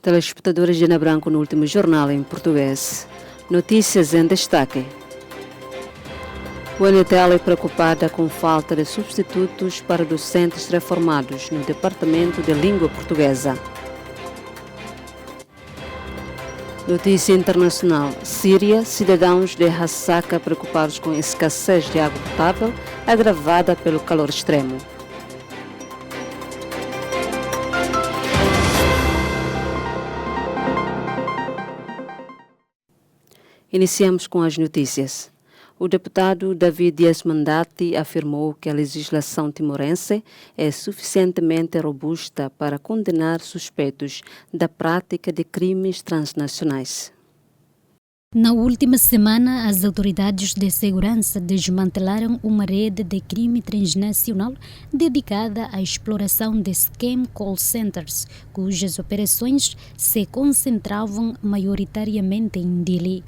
Telespectadores de Ana Branco no último jornal em português. Notícias em destaque. O UNITEL é preocupada com falta de substitutos para docentes reformados no Departamento de Língua Portuguesa. Notícia internacional. Síria, cidadãos de Hasaka preocupados com a escassez de água potável agravada pelo calor extremo. Iniciamos com as notícias. O deputado David Dias Mandati afirmou que a legislação timorense é suficientemente robusta para condenar suspeitos da prática de crimes transnacionais. Na última semana, as autoridades de segurança desmantelaram uma rede de crime transnacional dedicada à exploração de scam call centers, cujas operações se concentravam maioritariamente em Dili.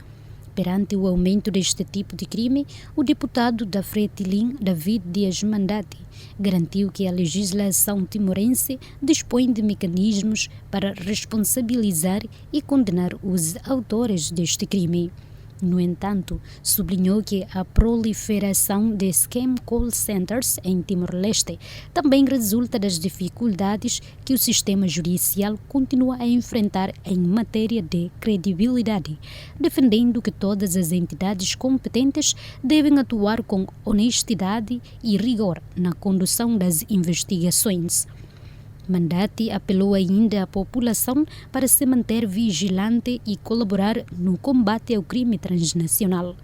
Perante o aumento deste tipo de crime, o deputado da Fretilin, David Dias Mandati, garantiu que a legislação timorense dispõe de mecanismos para responsabilizar e condenar os autores deste crime. No entanto, sublinhou que a proliferação de scam call centers em Timor-Leste também resulta das dificuldades que o sistema judicial continua a enfrentar em matéria de credibilidade, defendendo que todas as entidades competentes devem atuar com honestidade e rigor na condução das investigações. Mandati apelou ainda à população para se manter vigilante e colaborar no combate ao crime transnacional.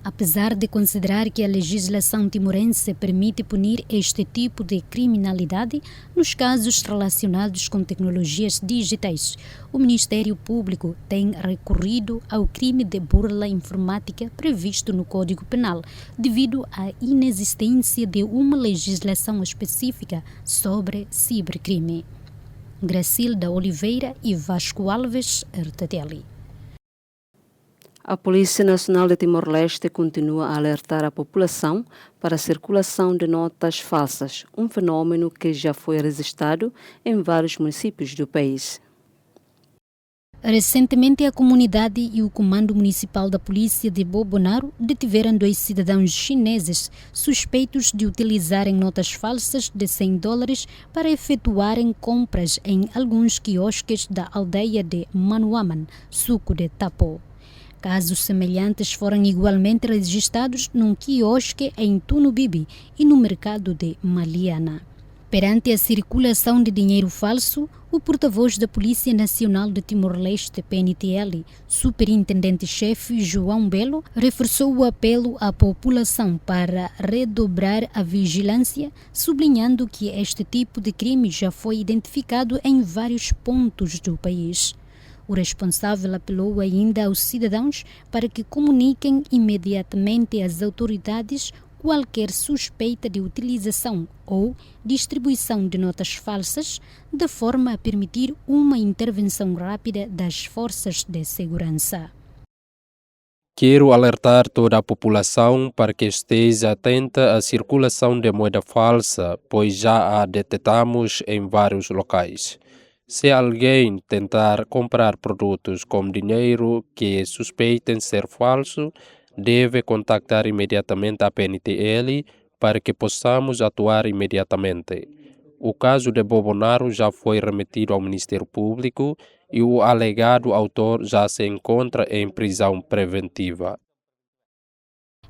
Apesar de considerar que a legislação timorense permite punir este tipo de criminalidade nos casos relacionados com tecnologias digitais, o Ministério Público tem recorrido ao crime de burla informática previsto no Código Penal, devido à inexistência de uma legislação específica sobre cibercrime. Gracilda Oliveira e Vasco Alves, RTTL. A Polícia Nacional de Timor-Leste continua a alertar a população para a circulação de notas falsas, um fenômeno que já foi registrado em vários municípios do país. Recentemente, a comunidade e o Comando Municipal da Polícia de Bobonaro detiveram 2 cidadãos chineses suspeitos de utilizarem notas falsas de $100 para efetuarem compras em alguns quiosques da aldeia de Manuaman, suco de Tapó. Casos semelhantes foram igualmente registrados num quiosque em Tunubibi e no mercado de Maliana. Perante a circulação de dinheiro falso, o porta-voz da Polícia Nacional de Timor-Leste, PNTL, Superintendente-Chefe João Belo, reforçou o apelo à população para redobrar a vigilância, sublinhando que este tipo de crime já foi identificado em vários pontos do país. O responsável apelou ainda aos cidadãos para que comuniquem imediatamente às autoridades qualquer suspeita de utilização ou distribuição de notas falsas, de forma a permitir uma intervenção rápida das forças de segurança. Quero alertar toda a população para que esteja atenta à circulação de moeda falsa, pois já a detectamos em vários locais. Se alguém tentar comprar produtos com dinheiro que suspeitem ser falso, deve contactar imediatamente a PNTL para que possamos atuar imediatamente. O caso de Bobonaro já foi remetido ao Ministério Público e o alegado autor já se encontra em prisão preventiva.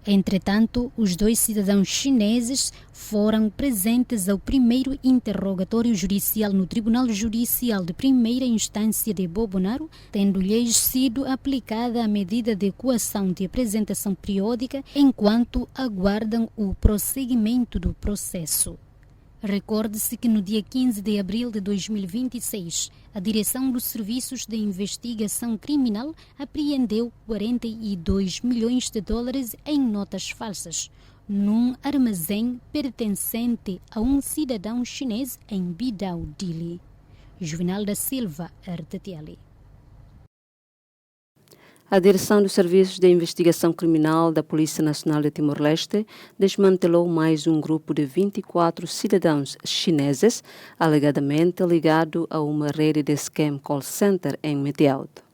Entretanto, os 2 cidadãos chineses foram presentes ao primeiro interrogatório judicial no Tribunal Judicial de Primeira Instância de Bobonaro, tendo-lhes sido aplicada a medida de coação de apresentação periódica enquanto aguardam o prosseguimento do processo. Recorde-se que no dia 15 de abril de 2026, a Direção dos Serviços de Investigação Criminal apreendeu $42 milhões em notas falsas, num armazém pertencente a um cidadão chinês em Bidau, Dili. Juvenal da Silva, RTTL. A Direção dos Serviços de Investigação Criminal da Polícia Nacional de Timor-Leste desmantelou mais um grupo de 24 cidadãos chineses, alegadamente ligado a uma rede de scam call center em Meteauto.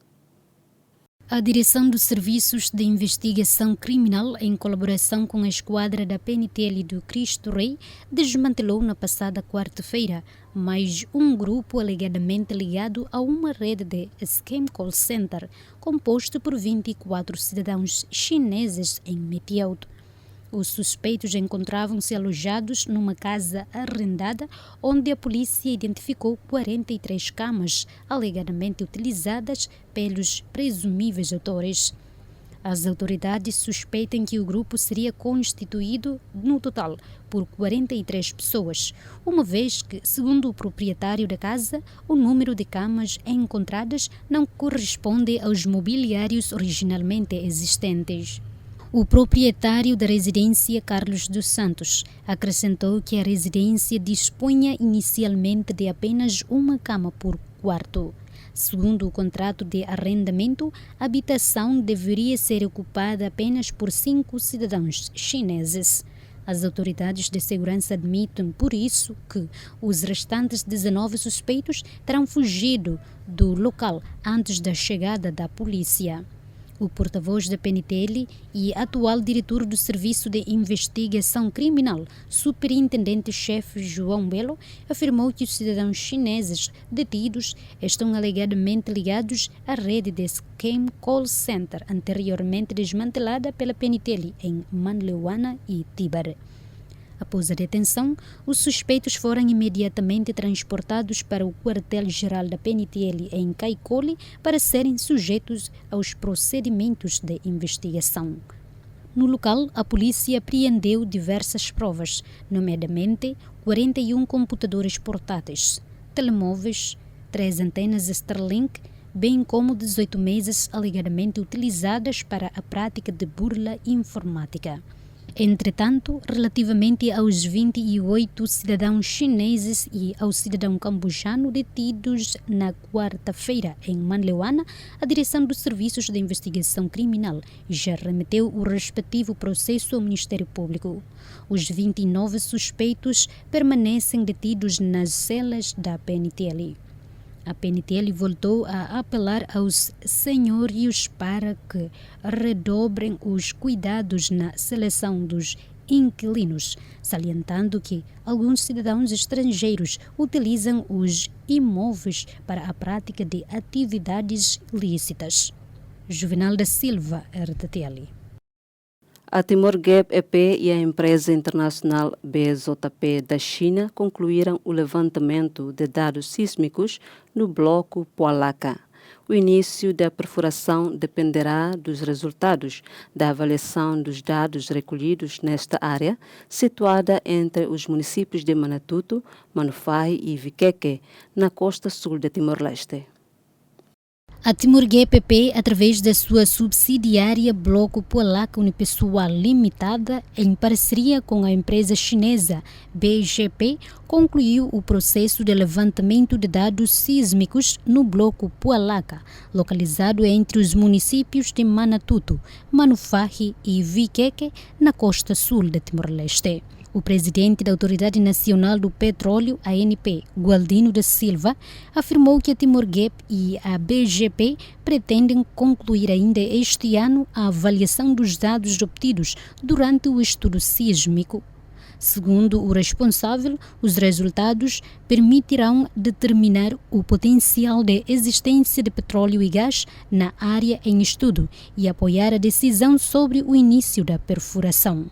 A Direção dos Serviços de Investigação Criminal, em colaboração com a esquadra da PNTL do Cristo Rei, desmantelou na passada quarta-feira mais um grupo alegadamente ligado a uma rede de scam call center, composto por 24 cidadãos chineses em Meteauto. Os suspeitos encontravam-se alojados numa casa arrendada, onde a polícia identificou 43 camas alegadamente utilizadas pelos presumíveis autores. As autoridades suspeitam que o grupo seria constituído, no total, por 43 pessoas, uma vez que, segundo o proprietário da casa, o número de camas encontradas não corresponde aos mobiliários originalmente existentes. O proprietário da residência, Carlos dos Santos, acrescentou que a residência dispunha inicialmente de apenas uma cama por quarto. Segundo o contrato de arrendamento, a habitação deveria ser ocupada apenas por 5 cidadãos chineses. As autoridades de segurança admitem, por isso, que os restantes 19 suspeitos terão fugido do local antes da chegada da polícia. O porta-voz da PNTL e atual diretor do Serviço de Investigação Criminal, superintendente-chefe João Belo, afirmou que os cidadãos chineses detidos estão alegadamente ligados à rede de scam call center anteriormente desmantelada pela PNTL em Manleuana e Tíbar. Após a detenção, os suspeitos foram imediatamente transportados para o quartel-geral da PNTL em Caicole para serem sujeitos aos procedimentos de investigação. No local, a polícia apreendeu diversas provas, nomeadamente 41 computadores portáteis, telemóveis, 3 antenas Starlink, bem como 18 mesas alegadamente utilizadas para a prática de burla informática. Entretanto, relativamente aos 28 cidadãos chineses e ao cidadão cambojano detidos na quarta-feira em Manleuana, a Direção dos Serviços de Investigação Criminal já remeteu o respectivo processo ao Ministério Público. Os 29 suspeitos permanecem detidos nas celas da PNTL. A PNTL voltou a apelar aos senhórios para que redobrem os cuidados na seleção dos inquilinos, salientando que alguns cidadãos estrangeiros utilizam os imóveis para a prática de atividades ilícitas. Juvenal da Silva, RTTL. A Timor Gap EP e a empresa internacional BZP da China concluíram o levantamento de dados sísmicos no bloco Poalaca. O início da perfuração dependerá dos resultados da avaliação dos dados recolhidos nesta área, situada entre os municípios de Manatuto, Manufahi e Viqueque, na costa sul de Timor-Leste. A Timor GPP, através da sua subsidiária Bloco Poalaca Unipessoal Limitada, em parceria com a empresa chinesa BGP, concluiu o processo de levantamento de dados sísmicos no Bloco Poalaca, localizado entre os municípios de Manatuto, Manufahi e Viqueque, na costa sul de Timor-Leste. O presidente da Autoridade Nacional do Petróleo, ANP, Gualdino da Silva, afirmou que a Timor Gap e a BGP pretendem concluir ainda este ano a avaliação dos dados obtidos durante o estudo sísmico. Segundo o responsável, os resultados permitirão determinar o potencial de existência de petróleo e gás na área em estudo e apoiar a decisão sobre o início da perfuração.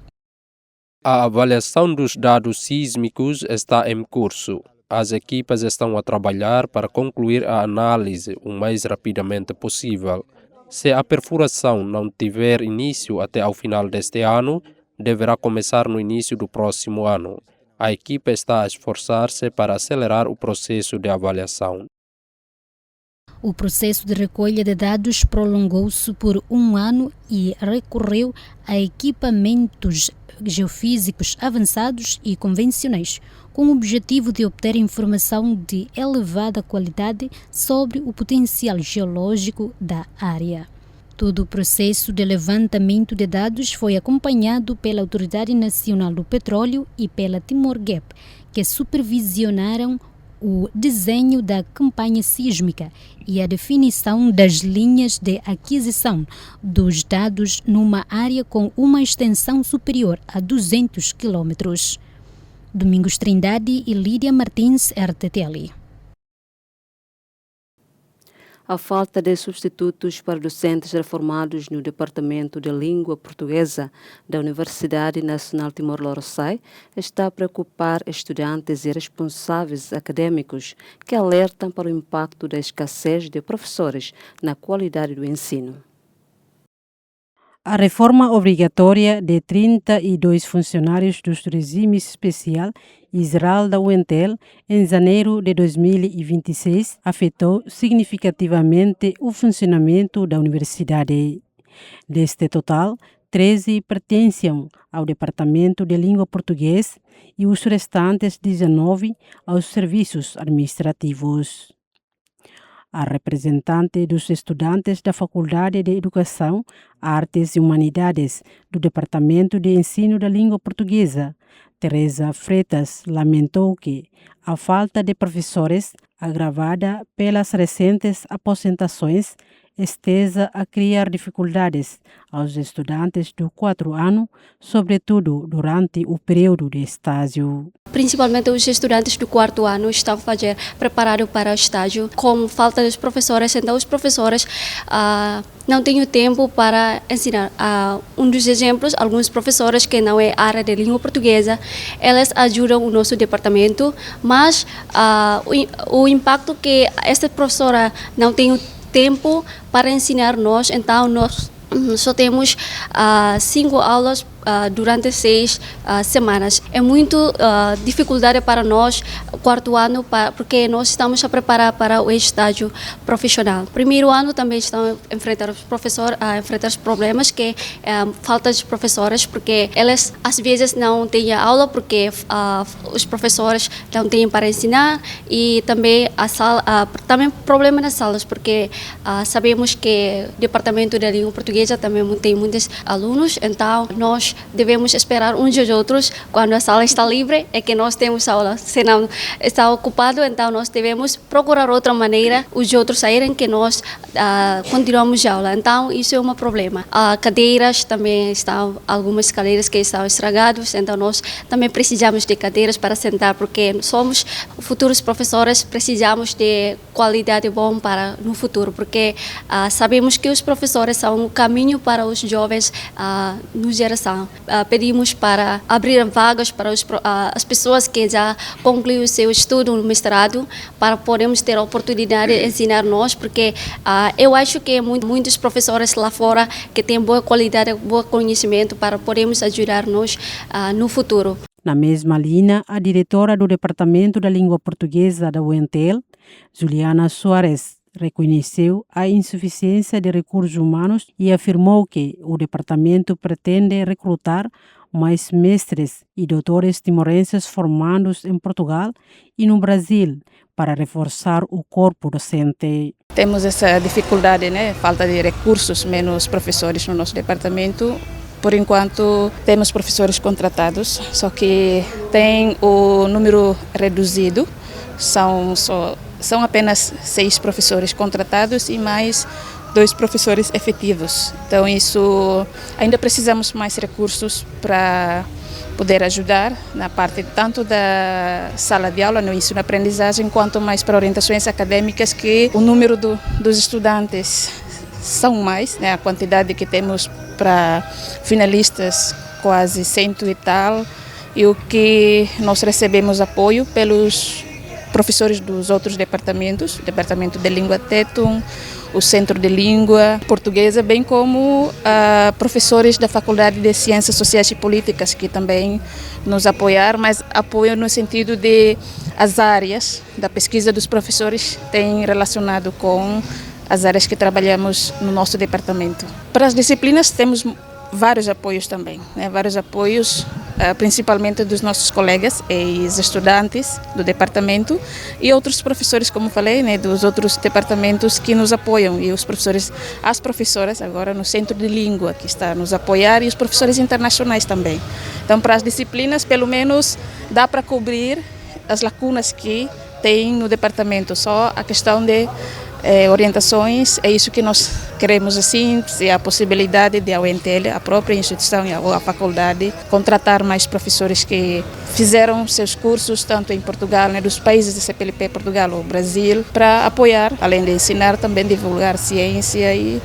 A avaliação dos dados sísmicos está em curso. As equipas estão a trabalhar para concluir a análise o mais rapidamente possível. Se a perfuração não tiver início até ao final deste ano, deverá começar no início do próximo ano. A equipa está a esforçar-se para acelerar o processo de avaliação. O processo de recolha de dados prolongou-se por um ano e recorreu a equipamentos geofísicos avançados e convencionais, com o objetivo de obter informação de elevada qualidade sobre o potencial geológico da área. Todo o processo de levantamento de dados foi acompanhado pela Autoridade Nacional do Petróleo e pela Timor Gap, que supervisionaram o desenho da campanha sísmica e a definição das linhas de aquisição dos dados numa área com uma extensão superior a 200 quilômetros. Domingos Trindade e Lídia Martins, RTTL. A falta de substitutos para docentes reformados no Departamento de Língua Portuguesa da Universidade Nacional Timor-Leste está a preocupar estudantes e responsáveis acadêmicos que alertam para o impacto da escassez de professores na qualidade do ensino. A reforma obrigatória de 32 funcionários do regime especial e geral da UNTEL em janeiro de 2026 afetou significativamente o funcionamento da universidade. Deste total, 13 pertenciam ao Departamento de Língua Portuguesa e os restantes 19 aos serviços administrativos. A representante dos estudantes da Faculdade de Educação, Artes e Humanidades do Departamento de Ensino da Língua Portuguesa, Teresa Freitas, lamentou que a falta de professores, agravada pelas recentes aposentações, esteja a criar dificuldades aos estudantes do 4º ano, sobretudo durante o período de estágio. Principalmente os estudantes do 4º ano estão preparados para o estágio. Com falta de professores, então os professores não têm tempo para ensinar. Um dos exemplos, alguns professores que não é área de língua portuguesa, eles ajudam o nosso departamento, mas o impacto que esta professora não tem tempo para ensinar nós, então nós só temos 5 aulas durante 6 semanas. É muito dificuldade para nós, o 4º ano, porque nós estamos a preparar para o estágio profissional. Primeiro ano também estamos a enfrentar os problemas que falta de professores, porque eles às vezes não têm aula porque os professores não têm para ensinar, e também também problema nas salas, porque sabemos que o Departamento de Língua Portuguesa também tem muitos alunos, então nós devemos esperar uns aos outros. Quando a sala está livre é que nós temos aula, se não está ocupado, então nós devemos procurar outra maneira, os outros saírem, que nós continuamos a aula. Então isso é um problema. Cadeiras também estão, algumas cadeiras que estão estragadas, então nós também precisamos de cadeiras para sentar, porque somos futuros professores, precisamos de qualidade boa para no futuro, porque sabemos que os professores são o caminho para os jovens no geração. Pedimos para abrir vagas para as pessoas que já concluíram o seu estudo no mestrado, para podermos ter a oportunidade de ensinar nós, porque eu acho que muitos professores lá fora que têm boa qualidade, bom conhecimento, para podermos ajudar-nos no futuro. Na mesma linha, a diretora do Departamento da Língua Portuguesa da UNTEL, Juliana Soares, reconheceu a insuficiência de recursos humanos e afirmou que o departamento pretende recrutar mais mestres e doutores timorenses formados em Portugal e no Brasil para reforçar o corpo docente. Temos essa dificuldade, falta de recursos, menos professores no nosso departamento. Por enquanto, temos professores contratados, só que tem o número reduzido, são apenas 6 professores contratados e mais 2 professores efetivos. Então, isso ainda precisamos mais recursos para poder ajudar na parte tanto da sala de aula, no ensino-aprendizagem, quanto mais para orientações acadêmicas, que o número dos estudantes são mais, a quantidade que temos para finalistas, quase 100 e tal, e o que nós recebemos apoio pelos professores dos outros departamentos, o Departamento de Língua Tétum, o Centro de Língua Portuguesa, bem como professores da Faculdade de Ciências Sociais e Políticas, que também nos apoiaram, mas apoiam no sentido de as áreas da pesquisa dos professores têm relacionado com as áreas que trabalhamos no nosso departamento. Para as disciplinas temos vários apoios também, vários apoios principalmente dos nossos colegas e estudantes do departamento e outros professores, como falei, né, dos outros departamentos que nos apoiam, e os professores, as professoras agora no Centro de Língua que está a nos apoiar, e os professores internacionais também. Então, para as disciplinas, pelo menos dá para cobrir as lacunas que tem no departamento. Só a questão de orientações, é isso que nós queremos, assim, se a possibilidade de a UNTL, a própria instituição ou a faculdade, contratar mais professores que fizeram seus cursos tanto em Portugal, né, dos países de CPLP, Portugal ou Brasil, para apoiar, além de ensinar, também divulgar ciência e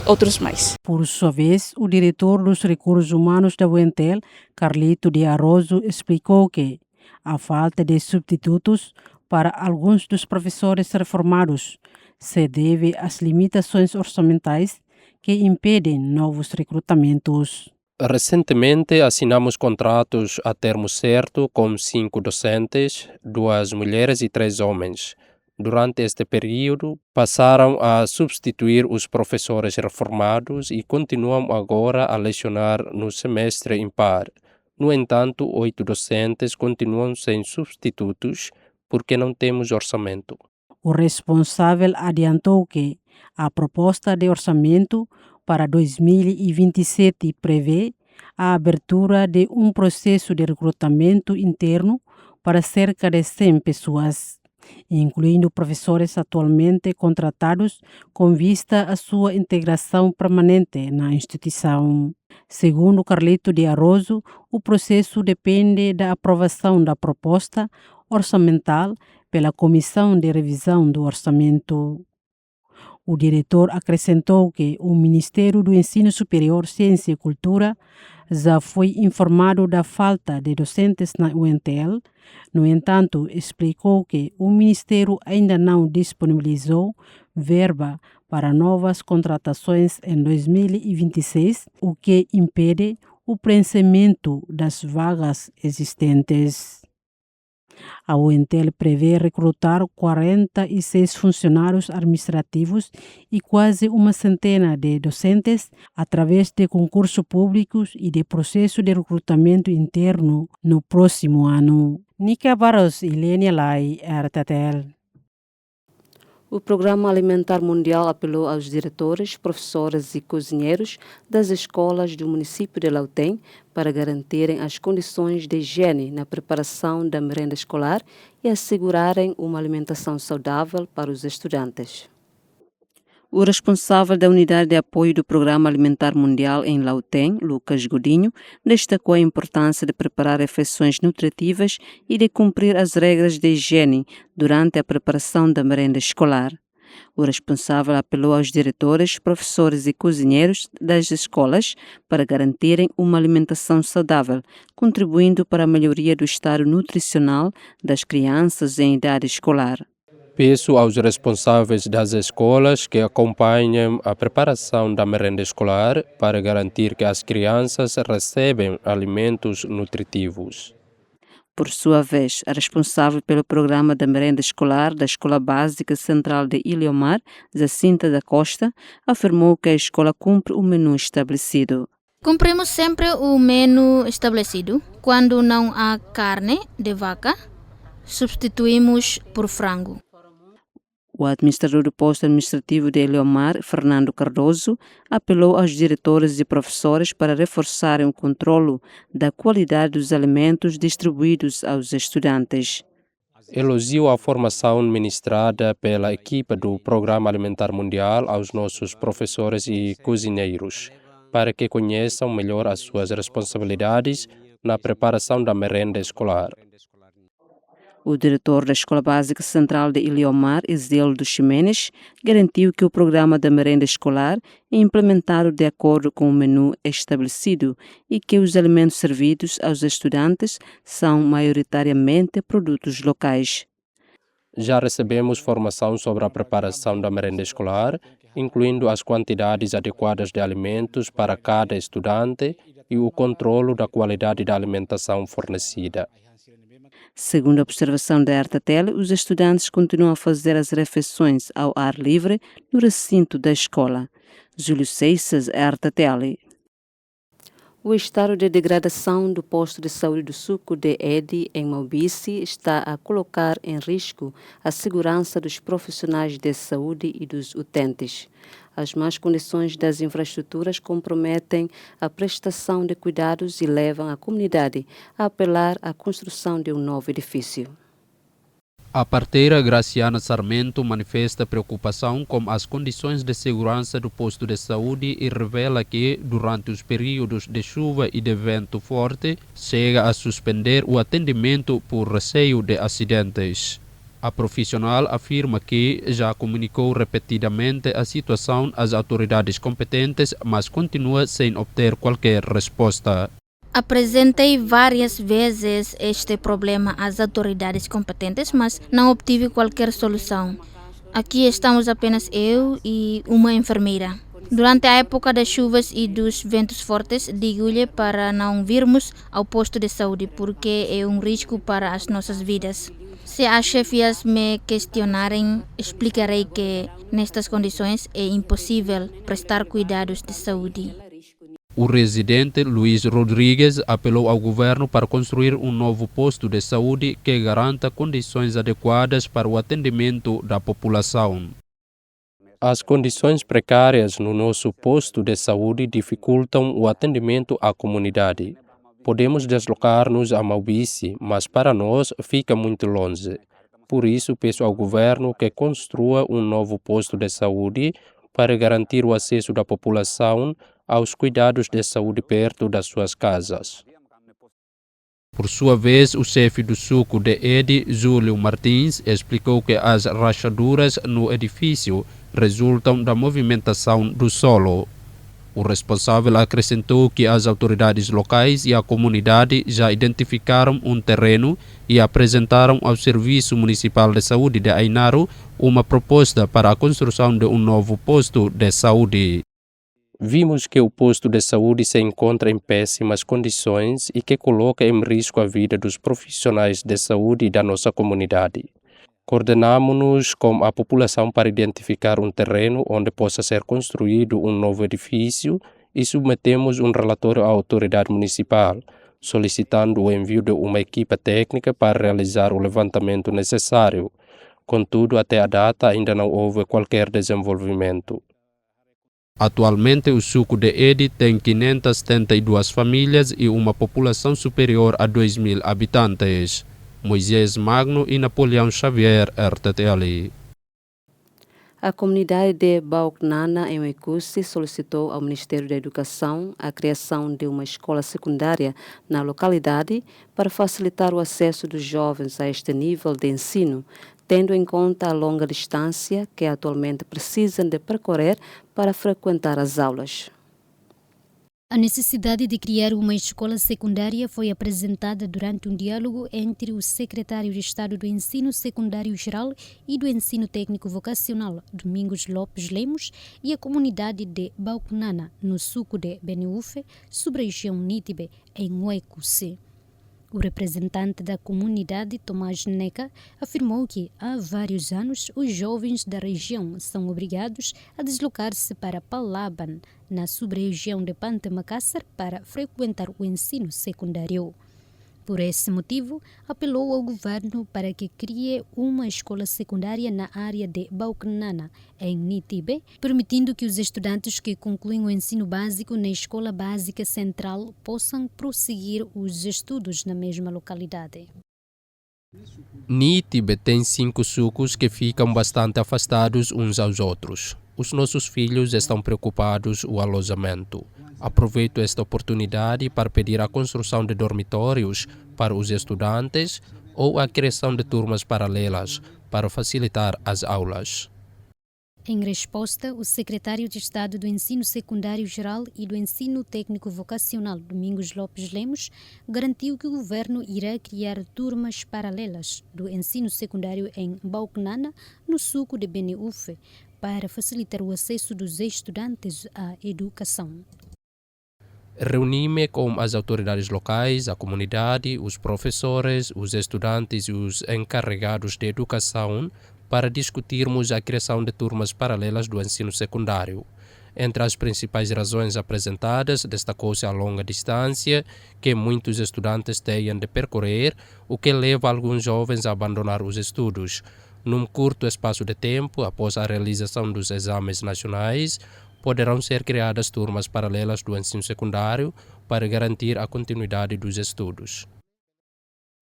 outros mais. Por sua vez, o diretor dos recursos humanos da UNTL, Carlito de Arroso, explicou que a falta de substitutos para alguns dos professores reformados se deve às limitações orçamentais que impedem novos recrutamentos. Recentemente assinamos contratos a termo certo com 5 docentes, 2 mulheres e 3 homens. Durante este período, passaram a substituir os professores reformados e continuam agora a lecionar no semestre impar. No entanto, 8 docentes continuam sem substitutos porque não temos orçamento. O responsável adiantou que a proposta de orçamento para 2027 prevê a abertura de um processo de recrutamento interno para cerca de 100 pessoas, incluindo professores atualmente contratados com vista à sua integração permanente na instituição. Segundo Carlito de Arroso, o processo depende da aprovação da proposta orçamental pela Comissão de Revisão do Orçamento. O diretor acrescentou que o Ministério do Ensino Superior, Ciência e Cultura já foi informado da falta de docentes na UNTL. No entanto, explicou que o Ministério ainda não disponibilizou verba para novas contratações em 2026, o que impede o preenchimento das vagas existentes. A UNTL prevê recrutar 46 funcionários administrativos e quase uma centena de docentes através de concursos públicos e de processo de recrutamento interno no próximo ano. Nica Barros e Lênia Lai, RTTL. O Programa Alimentar Mundial apelou aos diretores, professores e cozinheiros das escolas do município de Lautem para garantirem as condições de higiene na preparação da merenda escolar e assegurarem uma alimentação saudável para os estudantes. O responsável da Unidade de Apoio do Programa Alimentar Mundial em Lautem, Lucas Godinho, destacou a importância de preparar refeições nutritivas e de cumprir as regras de higiene durante a preparação da merenda escolar. O responsável apelou aos diretores, professores e cozinheiros das escolas para garantirem uma alimentação saudável, contribuindo para a melhoria do estado nutricional das crianças em idade escolar. Peço aos responsáveis das escolas que acompanhem a preparação da merenda escolar para garantir que as crianças recebem alimentos nutritivos. Por sua vez, a responsável pelo programa da merenda escolar da Escola Básica Central de Ilhéomar, Jacinta da Costa, afirmou que a escola cumpre o menu estabelecido. Cumprimos sempre o menu estabelecido. Quando não há carne de vaca, substituímos por frango. O administrador do posto administrativo de Ilhéomar, Fernando Cardoso, apelou aos diretores e professores para reforçarem o controle da qualidade dos alimentos distribuídos aos estudantes. Elogiou a formação ministrada pela equipe do Programa Alimentar Mundial aos nossos professores e cozinheiros, para que conheçam melhor as suas responsabilidades na preparação da merenda escolar. O diretor da Escola Básica Central de Ilhéomar, Isildo Ximenes, garantiu que o programa da merenda escolar é implementado de acordo com o menu estabelecido e que os alimentos servidos aos estudantes são maioritariamente produtos locais. Já recebemos formação sobre a preparação da merenda escolar, incluindo as quantidades adequadas de alimentos para cada estudante e o controle da qualidade da alimentação fornecida. Segundo a observação da RTTL, os estudantes continuam a fazer as refeições ao ar livre no recinto da escola. Júlio Seixas, RTTL. O estado de degradação do posto de saúde do Suco de Edi, em Maubici, está a colocar em risco a segurança dos profissionais de saúde e dos utentes. As más condições das infraestruturas comprometem a prestação de cuidados e levam a comunidade a apelar à construção de um novo edifício. A parteira Graciana Sarmento manifesta preocupação com as condições de segurança do posto de saúde e revela que, durante os períodos de chuva e de vento forte, chega a suspender o atendimento por receio de acidentes. A profissional afirma que já comunicou repetidamente a situação às autoridades competentes, mas continua sem obter qualquer resposta. Apresentei várias vezes este problema às autoridades competentes, mas não obtive qualquer solução. Aqui estamos apenas eu e uma enfermeira. Durante a época das chuvas e dos ventos fortes, digo-lhe para não virmos ao posto de saúde, porque é um risco para as nossas vidas. Se as chefias me questionarem, explicarei que, nestas condições, é impossível prestar cuidados de saúde. O residente Luiz Rodrigues apelou ao governo para construir um novo posto de saúde que garanta condições adequadas para o atendimento da população. As condições precárias no nosso posto de saúde dificultam o atendimento à comunidade. Podemos deslocar-nos a Maubici, mas para nós fica muito longe. Por isso, peço ao governo que construa um novo posto de saúde para garantir o acesso da população aos cuidados de saúde perto das suas casas. Por sua vez, o chefe do Suco de Edi, Júlio Martins, explicou que as rachaduras no edifício resultam da movimentação do solo. O responsável acrescentou que as autoridades locais e a comunidade já identificaram um terreno e apresentaram ao Serviço Municipal de Saúde de Ainaro uma proposta para a construção de um novo posto de saúde. Vimos que o posto de saúde se encontra em péssimas condições e que coloca em risco a vida dos profissionais de saúde da nossa comunidade. Coordenamos-nos com a população para identificar um terreno onde possa ser construído um novo edifício e submetemos um relatório à autoridade municipal, solicitando o envio de uma equipa técnica para realizar o levantamento necessário. Contudo, até a data ainda não houve qualquer desenvolvimento. Atualmente, o Suco de Edi tem 572 famílias e uma população superior a 2.000 habitantes. Moisés Magno e Napoleão Xavier, RTTL. A comunidade de Baucnana, em Oicusse, solicitou ao Ministério da Educação a criação de uma escola secundária na localidade para facilitar o acesso dos jovens a este nível de ensino, tendo em conta a longa distância que atualmente precisam de percorrer para frequentar as aulas. A necessidade de criar uma escola secundária foi apresentada durante um diálogo entre o secretário de Estado do Ensino Secundário Geral e do Ensino Técnico Vocacional, Domingos Lopes Lemos, e a comunidade de Baucnana, no suco de Beniufe, sub-região Nítibe, em Oicusse. O representante da comunidade, Tomás Neca, afirmou que há vários anos os jovens da região são obrigados a deslocar-se para Palaban, na sub-região de Pantemacassar, para frequentar o ensino secundário. Por esse motivo, apelou ao governo para que crie uma escola secundária na área de Baucnana, em Nítibe, permitindo que os estudantes que concluem o ensino básico na Escola Básica Central possam prosseguir os estudos na mesma localidade. Nítibe tem 5 sucos que ficam bastante afastados uns aos outros. Os nossos filhos estão preocupados com o alojamento. Aproveito esta oportunidade para pedir a construção de dormitórios para os estudantes ou a criação de turmas paralelas para facilitar as aulas. Em resposta, o secretário de Estado do Ensino Secundário Geral e do Ensino Técnico Vocacional, Domingos Lopes Lemos, garantiu que o governo irá criar turmas paralelas do ensino secundário em Baucnana, no suco de Beniufe, para facilitar o acesso dos estudantes à educação. Reuni-me com as autoridades locais, a comunidade, os professores, os estudantes e os encarregados de educação para discutirmos a criação de turmas paralelas do ensino secundário. Entre as principais razões apresentadas, destacou-se a longa distância que muitos estudantes têm de percorrer, o que leva alguns jovens a abandonar os estudos. Num curto espaço de tempo, após a realização dos exames nacionais, poderão ser criadas turmas paralelas do ensino secundário para garantir a continuidade dos estudos.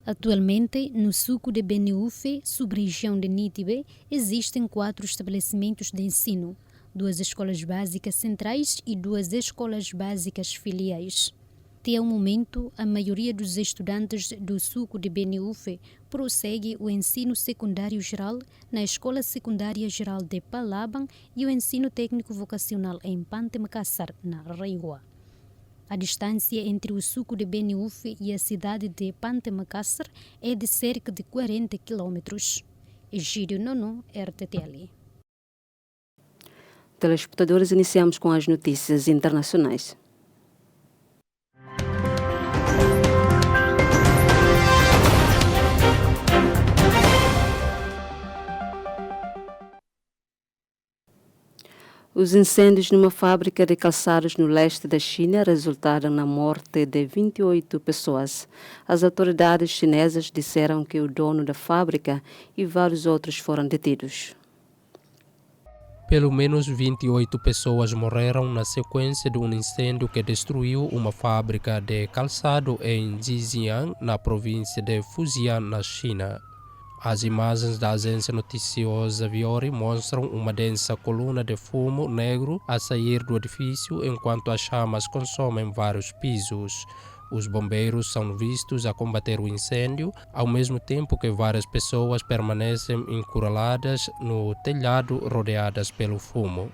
Atualmente, no suco de Beniúfe, sub-região de Nitibe, existem 4 estabelecimentos de ensino, 2 escolas básicas centrais e 2 escolas básicas filiais. Até o momento, a maioria dos estudantes do suco de Beniúfe prossegue o ensino secundário geral na Escola Secundária Geral de Palaban e o ensino técnico vocacional em Pantemacassar, na Reigua. A distância entre o suco de Beniúfe e a cidade de Pantemacassar é de cerca de 40 km. Egídio Nono, RTTL. Telespectadores, iniciamos com as notícias internacionais. Os incêndios numa fábrica de calçados no leste da China resultaram na morte de 28 pessoas. As autoridades chinesas disseram que o dono da fábrica e vários outros foram detidos. Pelo menos 28 pessoas morreram na sequência de um incêndio que destruiu uma fábrica de calçado em Zhejiang, na província de Fujian, na China. As imagens da agência noticiosa Viore mostram uma densa coluna de fumo negro a sair do edifício enquanto as chamas consomem vários pisos. Os bombeiros são vistos a combater o incêndio, ao mesmo tempo que várias pessoas permanecem encurraladas no telhado rodeadas pelo fumo.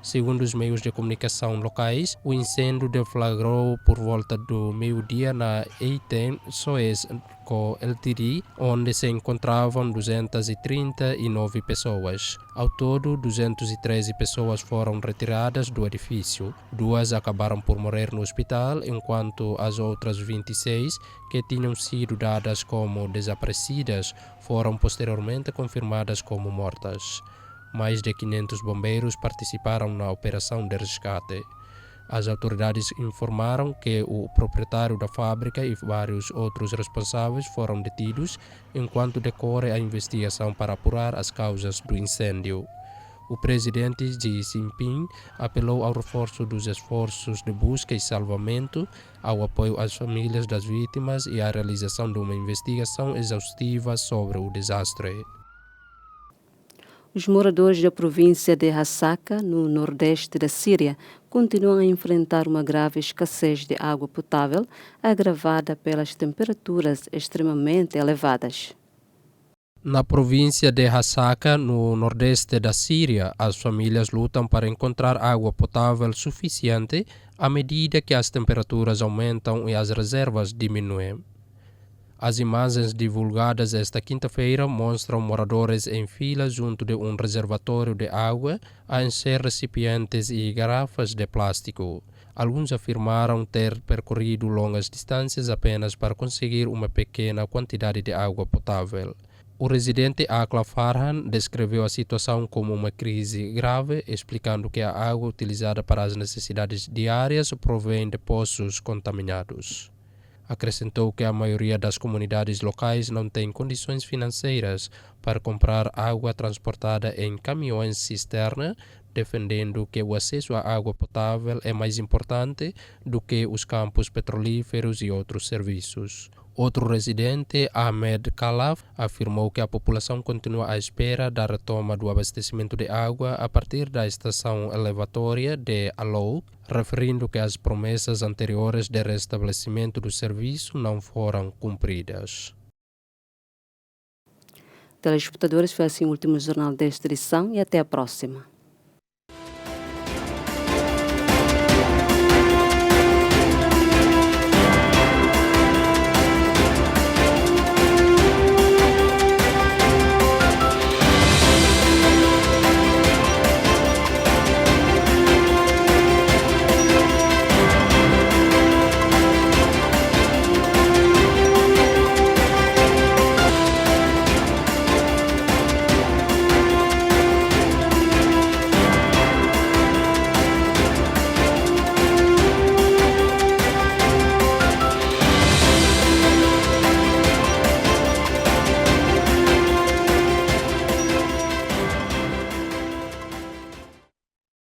Segundo os meios de comunicação locais, o incêndio deflagrou por volta do meio-dia na Eiten Soes com Eltiri, onde se encontravam 239 pessoas. Ao todo, 213 pessoas foram retiradas do edifício. 2 acabaram por morrer no hospital, enquanto as outras 26, que tinham sido dadas como desaparecidas, foram posteriormente confirmadas como mortas. Mais de 500 bombeiros participaram na operação de resgate. As autoridades informaram que o proprietário da fábrica e vários outros responsáveis foram detidos, enquanto decorre a investigação para apurar as causas do incêndio. O presidente Xi Jinping apelou ao reforço dos esforços de busca e salvamento, ao apoio às famílias das vítimas e à realização de uma investigação exaustiva sobre o desastre. Os moradores da província de Hasaka, no nordeste da Síria, continuam a enfrentar uma grave escassez de água potável, agravada pelas temperaturas extremamente elevadas. Na província de Hasaka, no nordeste da Síria, as famílias lutam para encontrar água potável suficiente à medida que as temperaturas aumentam e as reservas diminuem. As imagens divulgadas esta quinta-feira mostram moradores em fila junto de um reservatório de água a encher recipientes e garrafas de plástico. Alguns afirmaram ter percorrido longas distâncias apenas para conseguir uma pequena quantidade de água potável. O residente Akla Farhan descreveu a situação como uma crise grave, explicando que a água utilizada para as necessidades diárias provém de poços contaminados. Acrescentou que a maioria das comunidades locais não tem condições financeiras para comprar água transportada em caminhões cisterna, defendendo que o acesso à água potável é mais importante do que os campos petrolíferos e outros serviços. Outro residente, Ahmed Khalaf, afirmou que a população continua à espera da retoma do abastecimento de água a partir da estação elevatória de Alou, referindo que as promessas anteriores de restabelecimento do serviço não foram cumpridas. Telespectadores, foi assim o último jornal desta edição e até a próxima.